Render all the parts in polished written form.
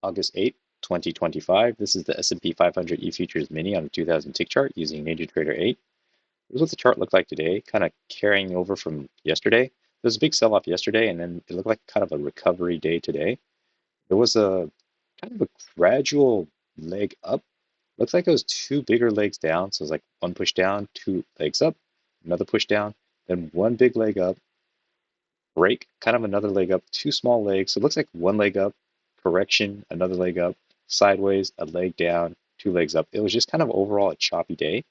August 8th, 2025. This is the S&P 500 E-futures mini on a 2000 tick chart using NinjaTrader 8. Here's what the chart looked like today, kind of carrying over from yesterday. There was a big sell-off yesterday, and then it looked like kind of a recovery day today. There was a kind of a gradual leg up. Looks like it was two bigger legs down. So it was like one push down, two legs up, another push down, then one big leg up, break, kind of another leg up, two small legs. So it looks like one leg up, correction, another leg up, sideways, a leg down, two legs up. It was just kind of overall a choppy day.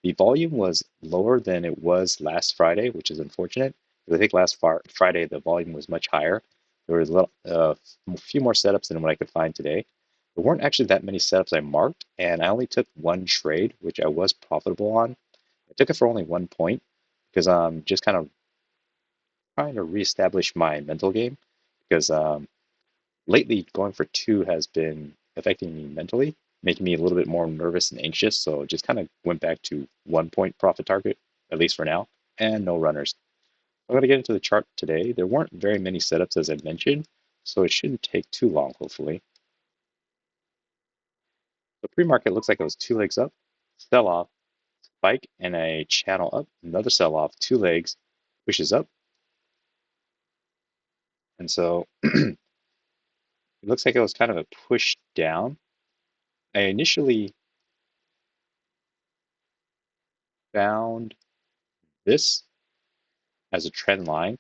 The volume was lower than it was last Friday, which is unfortunate. I think last Friday the volume was much higher. There was a few more setups than what I could find today. There weren't actually that many setups I marked, and I only took one trade, which I was profitable on. I took it for only 1 point because I'm just kind of trying to reestablish my mental game because lately going for two has been affecting me mentally, making me a little bit more nervous and anxious. So just kind of went back to 1 point profit target, at least for now, and no runners. I'm going to get into the chart today. There weren't very many setups as I mentioned, so it shouldn't take too long, hopefully. The pre-market looks like it was two legs up, sell off, spike, and a channel up, another sell off, two legs, pushes up. And so it looks like it was kind of a push down. I initially found this as a trend line.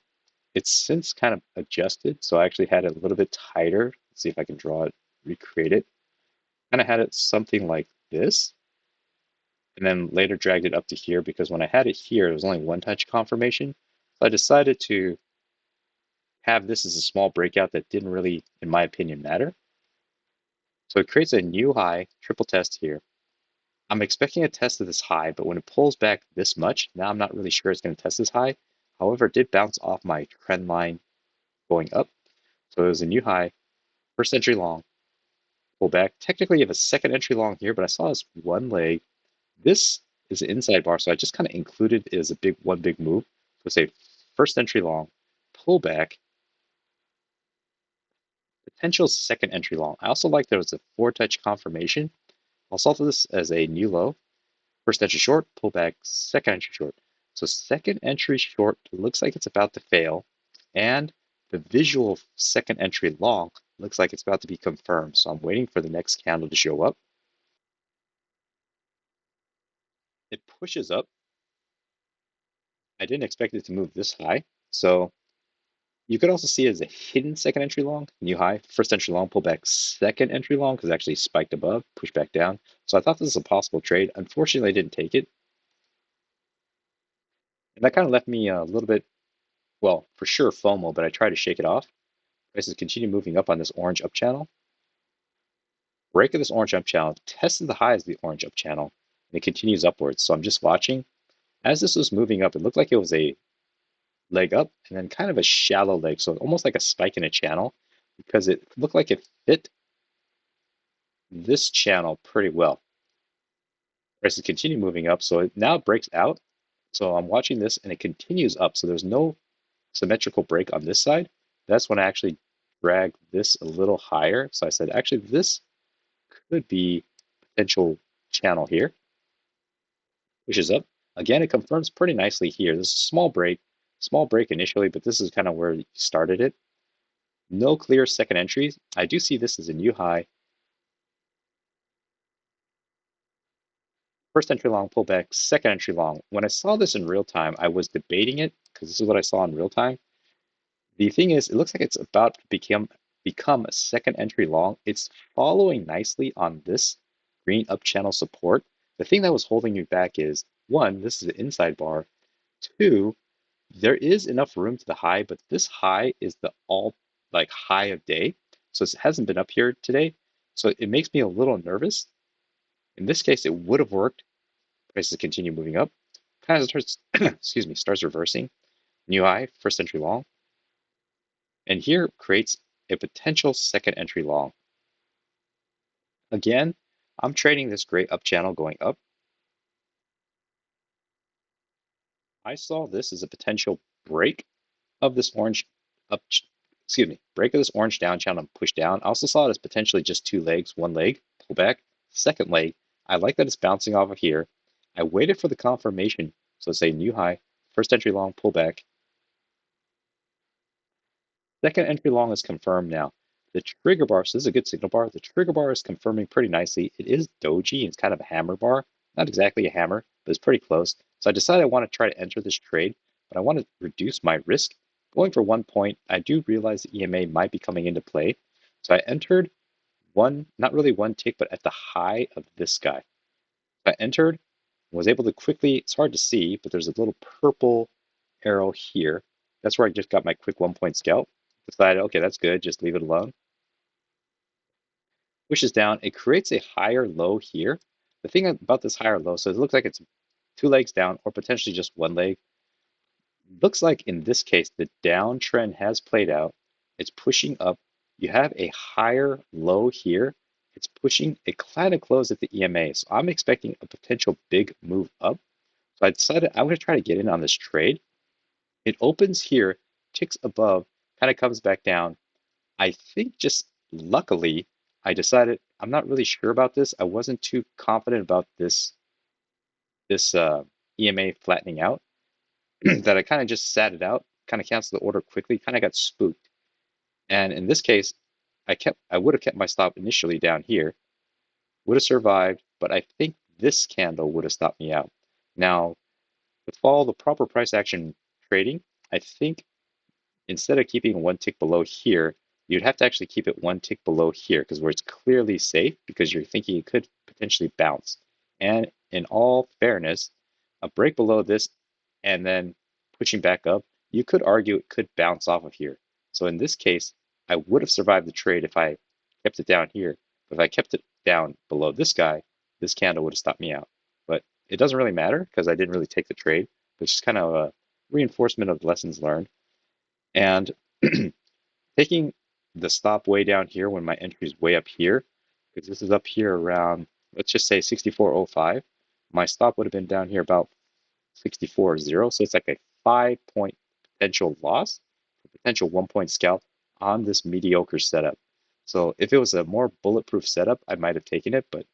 It's since kind of adjusted, so I actually had it a little bit tighter. Let's see if I can draw it, recreate it. Kind of had it something like this, and then later dragged it up to here because when I had it here, it was only one touch confirmation. So I decided to have this as a small breakout that didn't really, in my opinion, matter. So it creates a new high, triple test here. I'm expecting a test of this high, but when it pulls back this much, now I'm not really sure it's going to test this high. However, it did bounce off my trend line going up. So it was a new high, first entry long, pull back. Technically, you have a second entry long here, but I saw this one leg. This is an inside bar, so I just kind of included it as a one big move. So say first entry long, pull back, potential second entry long. I also like there was a four touch confirmation. I'll solve this as a new low. First entry short, pull back, second entry short. So second entry short looks like it's about to fail, and the visual second entry long looks like it's about to be confirmed. So I'm waiting for the next candle to show up. It pushes up. I didn't expect it to move this high. So you could also see it as a hidden second entry long, new high, first entry long, pull back, second entry long, because it actually spiked above, pushed back down. So I thought this was a possible trade. Unfortunately, I didn't take it. And that kind of left me a little bit, well, for sure FOMO, but I tried to shake it off. Prices continue moving up on this orange up channel. Break of this orange up channel, tested the highs of the orange up channel, and it continues upwards. So I'm just watching. As this was moving up, it looked like it was a leg up and then kind of a shallow leg. So almost like a spike in a channel because it looked like it fit this channel pretty well. Prices continue moving up. So it now breaks out. So I'm watching this and it continues up. So there's no symmetrical break on this side. That's when I actually dragged this a little higher. So I said, actually, this could be potential channel here, which is up. Again, it confirms pretty nicely here. This is a small break initially, but this is kind of where you started it. No clear second entries. I do see this as a new high. First entry long pullback, second entry long. When I saw this in real time, I was debating it because this is what I saw in real time. The thing is, it looks like it's about to become a second entry long. It's following nicely on this green up channel support. The thing that was holding me back is one, this is the inside bar. Two, there is enough room to the high, but this high is the all like high of day. So it hasn't been up here today. So it makes me a little nervous. In this case, it would have worked. Prices continue moving up. Kind of starts, excuse me, starts reversing. New high, first entry long. And here creates a potential second entry long. Again, I'm trading this gray up channel going up. I saw this as a potential break of this orange up break of this orange down channel and push down. I also saw it as potentially just two legs, one leg, pull back, second leg. I like that it's bouncing off of here. I waited for the confirmation. So say new high, first entry long, pull back. Second entry long is confirmed now. The trigger bar, so this is a good signal bar. The trigger bar is confirming pretty nicely. It is doji, it's kind of a hammer bar. Not exactly a hammer, but it's pretty close. So I decided I want to try to enter this trade, but I want to reduce my risk. Going for 1 point, I do realize the EMA might be coming into play. So I entered one, not really one tick, but at the high of this guy. I entered, was able to quickly, it's hard to see, but there's a little purple arrow here. That's where I just got my quick 1 point scalp. Decided, okay, that's good, just leave it alone. Pushes down, it creates a higher low here. The thing about this higher low, so it looks like it's two legs down or potentially just one leg. Looks like in this case, the downtrend has played out. It's pushing up. You have a higher low here. It's pushing, it kind of closed at the EMA. So I'm expecting a potential big move up. So I decided I'm going to try to get in on this trade. It opens here, ticks above, kind of comes back down. I think just luckily, I decided I'm not really sure about this. I wasn't too confident about this EMA flattening out that I kind of just sat it out, kind of canceled the order quickly, kind of got spooked. And in this case, I would have kept my stop initially down here, would have survived, but I think this candle would have stopped me out. Now, to follow the proper price action trading, I think instead of keeping one tick below here, you'd have to actually keep it one tick below here because where it's clearly safe because you're thinking it could potentially bounce. And in all fairness, a break below this and then pushing back up, you could argue it could bounce off of here. So in this case, I would have survived the trade if I kept it down here. But if I kept it down below this guy, this candle would have stopped me out. But it doesn't really matter because I didn't really take the trade. It's just kind of a reinforcement of lessons learned. And taking the stop way down here when my entry is way up here, because this is up here around, let's just say 64.05, my stop would have been down here about 64.0. So it's like a 5 point potential loss, potential 1 point scalp on this mediocre setup. So if it was a more bulletproof setup, I might have taken it, but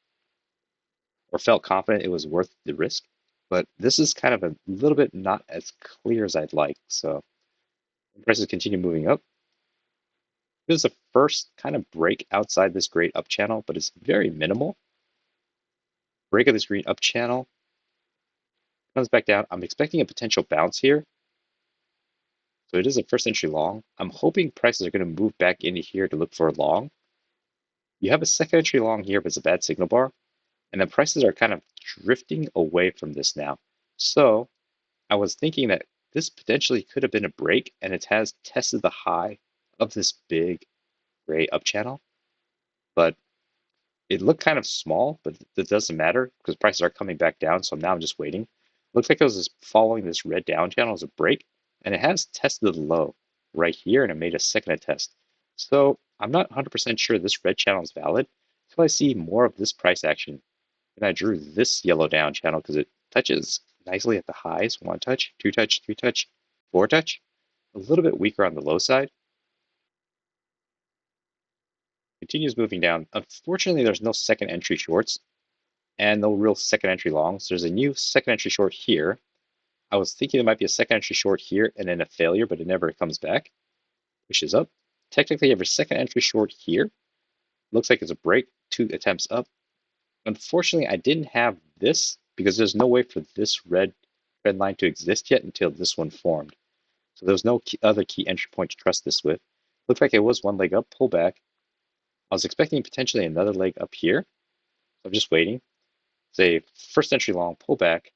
or felt confident it was worth the risk. But this is kind of a little bit not as clear as I'd like. So prices continue moving up. This is the first kind of break outside this great up channel, but it's very minimal. Break of this green up channel comes back down. I'm expecting a potential bounce here. So it is a first entry long. I'm hoping prices are going to move back into here to look for a long. You have a second entry long here, but it's a bad signal bar. And then prices are kind of drifting away from this now. So I was thinking that this potentially could have been a break, and it has tested the high of this big gray up channel. But it looked kind of small, but it doesn't matter because prices are coming back down. So now I'm just waiting. Looks like it was just following this red down channel as a break, and it has tested the low right here, and it made a second attest. So I'm not 100% sure this red channel is valid until I see more of this price action. And I drew this yellow down channel because it touches nicely at the highs, one touch, two touch, three touch, four touch. A little bit weaker on the low side. Continues moving down. Unfortunately, there's no second entry shorts and no real second entry longs. There's a new second entry short here. I was thinking there might be a second entry short here and then a failure, but it never comes back. Pushes up. Technically, you have a second entry short here. Looks like it's a break, 2 attempts up. Unfortunately, I didn't have this because there's no way for this red trend line to exist yet until this one formed. So there's no other key entry point to trust this with. Looked like it was one leg up, pull back. I was expecting potentially another leg up here. So I'm just waiting. Say first entry long, pull back.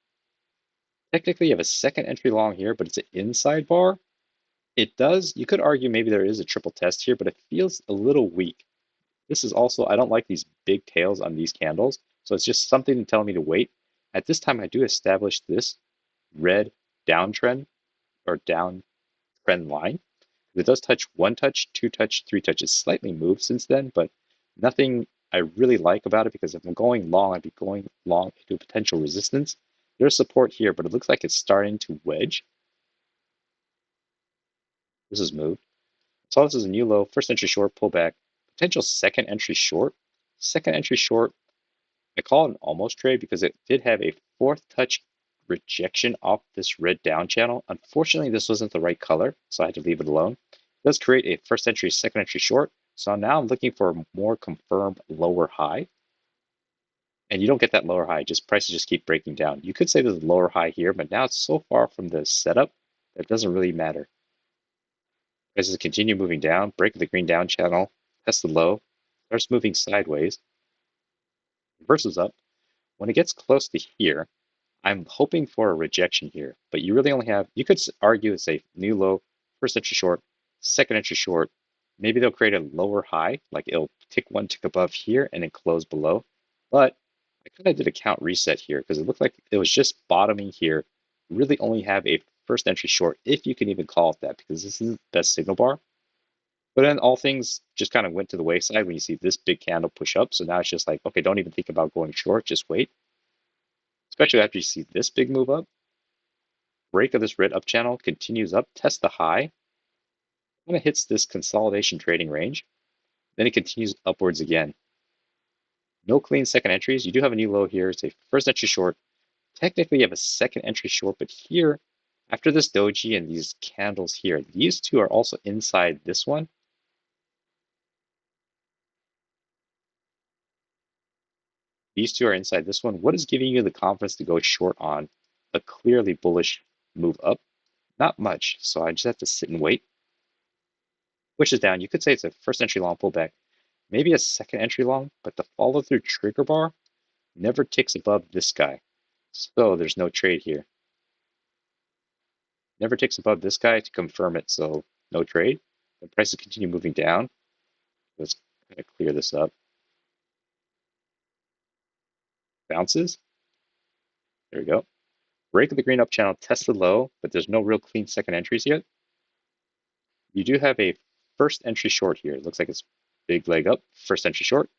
Technically, you have a second entry long here, but it's an inside bar. It does, you could argue maybe there is a triple test here, but it feels a little weak. This is also, I don't like these big tails on these candles. So it's just something telling me to wait. At this time, I do establish this red downtrend or downtrend line. It does touch one touch, two touch, three touch. It's slightly moved since then, but nothing I really like about it because if I'm going long, I'd be going long into potential resistance. There's support here, but it looks like it's starting to wedge. This is moved. Saw this as a new low, first entry short, pullback, potential second entry short. Second entry short, I call it an almost trade because it did have a fourth touch rejection off this red down channel. Unfortunately, this wasn't the right color, so I had to leave it alone. It does create a first entry, second entry short. So now I'm looking for a more confirmed lower high. And you don't get that lower high, just prices just keep breaking down. You could say there's a lower high here, but now it's so far from the setup that it doesn't really matter. Prices continue moving down, break the green down channel, test the low, starts moving sideways, reverses up. When it gets close to here, I'm hoping for a rejection here, but you really only have, you could argue it's a new low, first entry short, second entry short. Maybe they'll create a lower high, like it'll tick one tick above here and then close below. But I kind of did a count reset here because it looked like it was just bottoming here. Really only have a first entry short, if you can even call it that, because this isn't the best signal bar. But then all things just kind of went to the wayside when you see this big candle push up. So now it's just like, okay, don't even think about going short, just wait. Especially after you see this big move up. Break of this red up channel, continues up, tests the high, kind of hits this consolidation trading range. Then it continues upwards again. No clean second entries. You do have a new low here. It's a first entry short. Technically, you have a second entry short, but here, after this doji and these candles here, these two are also inside this one. These two are inside this one. What is giving you the confidence to go short on a clearly bullish move up? Not much. So I just have to sit and wait. Pushes down. You could say it's a first entry long pullback, maybe a second entry long, but the follow through trigger bar never ticks above this guy. So there's no trade here. Never ticks above this guy to confirm it, so no trade. The prices continue moving down. Let's kind of clear this up. Bounces. There we go. Break of the green up channel, test the low, but there's no real clean second entries yet. You do have a first entry short here. It looks like it's big leg up, first entry short.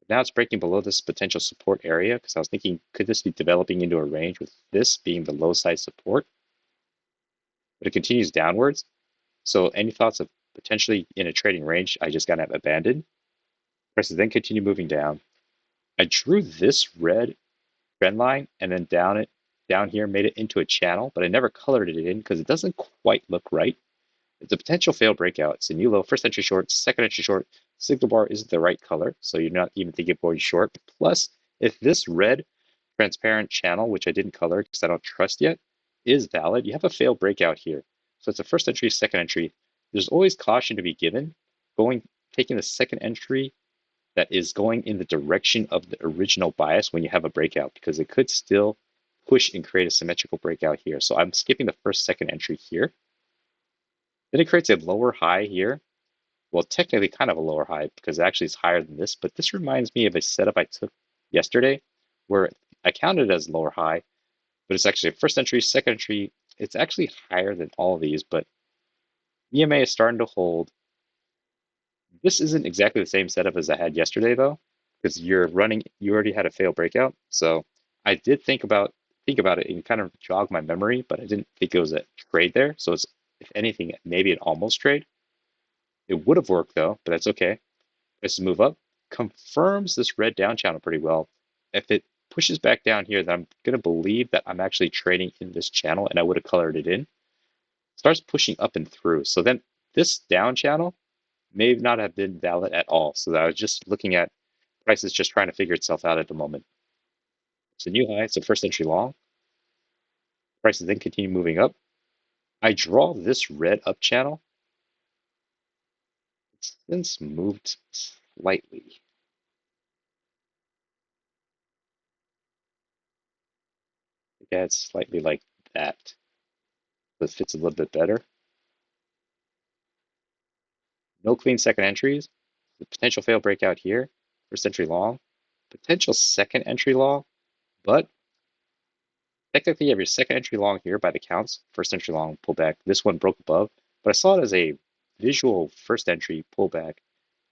Now it's breaking below this potential support area because I was thinking, could this be developing into a range with this being the low side support? But it continues downwards. So any thoughts of potentially in a trading range, I just got to have abandoned. Prices then continue moving down. I drew this red trend line and then down here, made it into a channel, but I never colored it in because it doesn't quite look right. It's a potential failed breakout. It's a new low, first entry short, second entry short. Signal bar isn't the right color, so you're not even thinking of going short. Plus, if this red transparent channel, which I didn't color because I don't trust yet, is valid, you have a failed breakout here. So it's a first entry, second entry. There's always caution to be given. Taking the second entry that is going in the direction of the original bias when you have a breakout, because it could still push and create a symmetrical breakout here. So I'm skipping the first, second entry here. Then it creates a lower high here. Well, technically kind of a lower high because actually it's higher than this, but this reminds me of a setup I took yesterday where I counted it as lower high, but it's actually a first entry, second entry. It's actually higher than all of these, but EMA is starting to hold. This isn't exactly the same setup as I had yesterday though, because you already had a failed breakout. So I did think about it and kind of jog my memory, but I didn't think it was a trade there. So it's, if anything, maybe an almost trade. It would have worked though, but that's okay. Prices move up, confirms this red down channel pretty well. If it pushes back down here, then I'm going to believe that I'm actually trading in this channel and I would have colored it in. Starts pushing up and through. So then this down channel may not have been valid at all. So I was just looking at prices just trying to figure itself out at the moment. It's a new high. It's a first entry long. Prices then continue moving up. I draw this red up channel. It's since moved slightly. Yeah, it's slightly like that. So it fits a little bit better. No clean second entries. The potential fail breakout here. First entry long. Potential second entry long, but technically you have your second entry long here by the counts. First entry long pullback. This one broke above, but I saw it as a visual first entry pullback.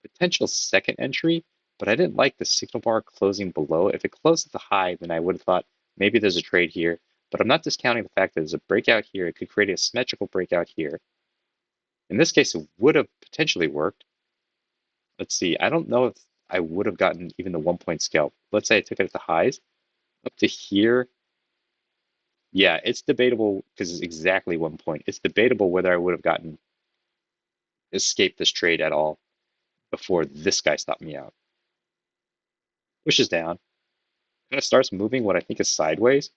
Potential second entry, but I didn't like the signal bar closing below. If it closed at the high, then I would have thought maybe there's a trade here, but I'm not discounting the fact that there's a breakout here. It could create a symmetrical breakout here. In this case, it would have potentially worked. Let's see. I don't know if I would have gotten even the 1 point scalp. Let's say I took it at the highs up to here. Yeah, it's debatable because it's exactly 1 point. It's debatable whether I would have gotten escaped this trade at all before this guy stopped me out. Pushes down, kind of starts moving what I think is sideways.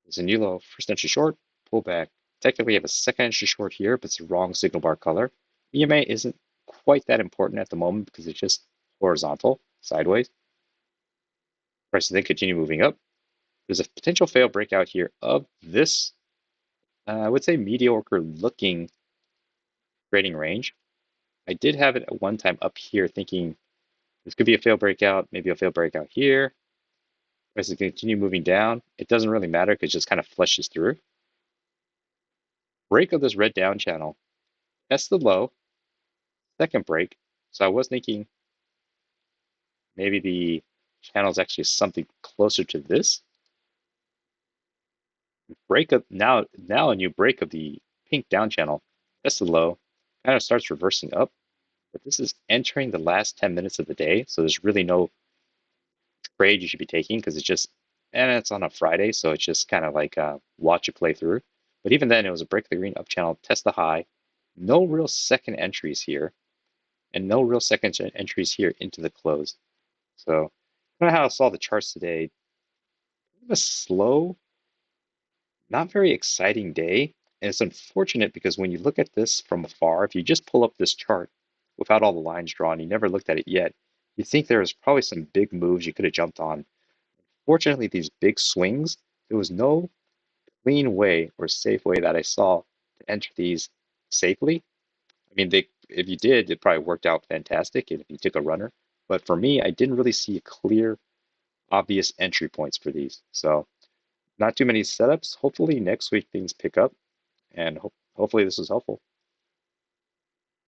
There's a new low, first entry short, pull back. Technically, you have a second entry short here, but it's the wrong signal bar color. EMA isn't quite that important at the moment because it's just horizontal, sideways. Prices then continue moving up. There's a potential fail breakout here of this, I would say, mediocre looking trading range. I did have it at one time up here thinking this could be a fail breakout, maybe a fail breakout here. Prices continue moving down. It doesn't really matter because it just kind of flushes through. Break of this red down channel. That's the low. Second break. So I was thinking maybe the channel is actually something closer to this. Break of now a new break of the pink down channel. That's the low. Kind of starts reversing up. But this is entering the last 10 minutes of the day. So there's really no trade you should be taking because it's just, and it's on a Friday. So it's just kind of like watch it play through. But even then, it was a break the green up channel, test the high. No real second entries here. And no real second entries here into the close. So kind of how I saw the charts today. A slow, not very exciting day. And it's unfortunate because when you look at this from afar, if you just pull up this chart without all the lines drawn, you never looked at it yet, you think there was probably some big moves you could have jumped on. Fortunately, these big swings, there was no clean way or safe way that I saw to enter these safely. I mean, if you did, it probably worked out fantastic if you took a runner. But for me, I didn't really see clear, obvious entry points for these. So not too many setups. Hopefully next week things pick up, and hopefully this was helpful.